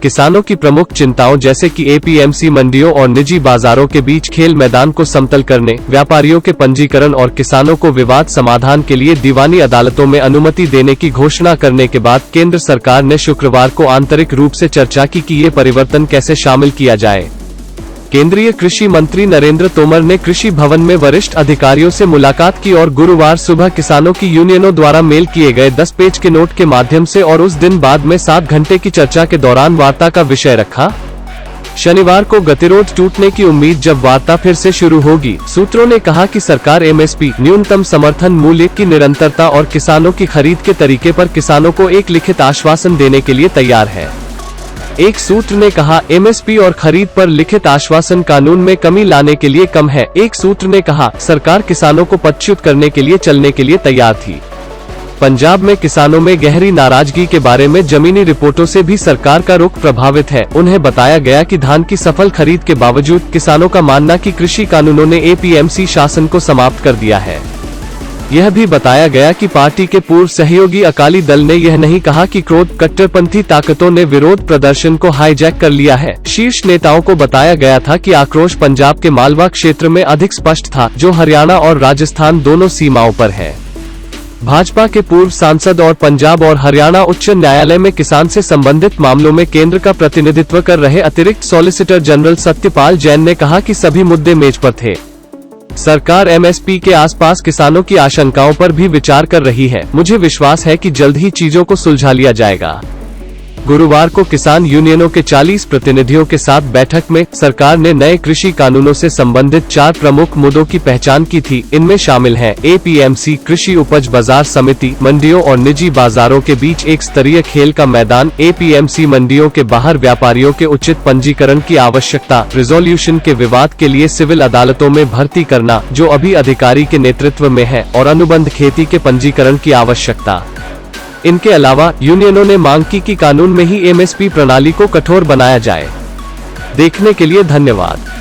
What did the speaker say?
किसानों की प्रमुख चिंताओं जैसे कि एपीएमसी मंडियों और निजी बाजारों के बीच खेल मैदान को समतल करने, व्यापारियों के पंजीकरण और किसानों को विवाद समाधान के लिए दीवानी अदालतों में अनुमति देने की घोषणा करने के बाद केंद्र सरकार ने शुक्रवार को आंतरिक रूप से चर्चा की कि ये परिवर्तन कैसे शामिल किया जाए। केंद्रीय कृषि मंत्री नरेंद्र तोमर ने कृषि भवन में वरिष्ठ अधिकारियों से मुलाकात की और गुरुवार सुबह किसानों की यूनियनों द्वारा मेल किए गए 10 पेज के नोट के माध्यम से और उस दिन बाद में 7 घंटे की चर्चा के दौरान वार्ता का विषय रखा। शनिवार को गतिरोध टूटने की उम्मीद जब वार्ता फिर से शुरू होगी। सूत्रों ने कहा कि सरकार एमएसपी न्यूनतम समर्थन मूल्य की निरंतरता और किसानों की खरीद के तरीके पर किसानों को एक लिखित आश्वासन देने के लिए तैयार है। एक सूत्र ने कहा, एमएसपी और खरीद पर लिखित आश्वासन कानून में कमी लाने के लिए कम है। एक सूत्र ने कहा, सरकार किसानों को पदच्युत करने के लिए चलने के लिए तैयार थी। पंजाब में किसानों में गहरी नाराजगी के बारे में जमीनी रिपोर्टों से भी सरकार का रुख प्रभावित है। उन्हें बताया गया कि धान की सफल खरीद के बावजूद किसानों का मानना कि कृषि कानूनों ने एपीएमसी शासन को समाप्त कर दिया है। यह भी बताया गया कि पार्टी के पूर्व सहयोगी अकाली दल ने यह नहीं कहा कि क्रोध कट्टरपंथी ताकतों ने विरोध प्रदर्शन को हाईजैक कर लिया है। शीर्ष नेताओं को बताया गया था कि आक्रोश पंजाब के मालवा क्षेत्र में अधिक स्पष्ट था, जो हरियाणा और राजस्थान दोनों सीमाओं पर है। भाजपा के पूर्व सांसद और पंजाब और हरियाणा उच्च न्यायालय में किसान से संबंधित मामलों में केंद्र का प्रतिनिधित्व कर रहे अतिरिक्त सॉलिसिटर जनरल सत्यपाल जैन ने कहा कि सभी मुद्दे मेज पर थे। सरकार एमएसपी के आसपास किसानों की आशंकाओं पर भी विचार कर रही है। मुझे विश्वास है कि जल्द ही चीजों को सुलझा लिया जाएगा। गुरुवार को किसान यूनियनों के 40 प्रतिनिधियों के साथ बैठक में सरकार ने नए कृषि कानूनों से संबंधित 4 प्रमुख मुद्दों की पहचान की थी। इनमें शामिल हैं एपीएमसी, कृषि उपज बाजार समिति, मंडियों और निजी बाजारों के बीच एक स्तरीय खेल का मैदान, एपीएमसी मंडियों के बाहर व्यापारियों के उचित पंजीकरण की आवश्यकता, रिजोल्यूशन के विवाद के लिए सिविल अदालतों में भर्ती करना जो अभी अधिकारी के नेतृत्व में है, और अनुबंध खेती के पंजीकरण की आवश्यकता। इनके अलावा यूनियनों ने मांग की कि कानून में ही एमएसपी प्रणाली को कठोर बनाया जाए। देखने के लिए धन्यवाद।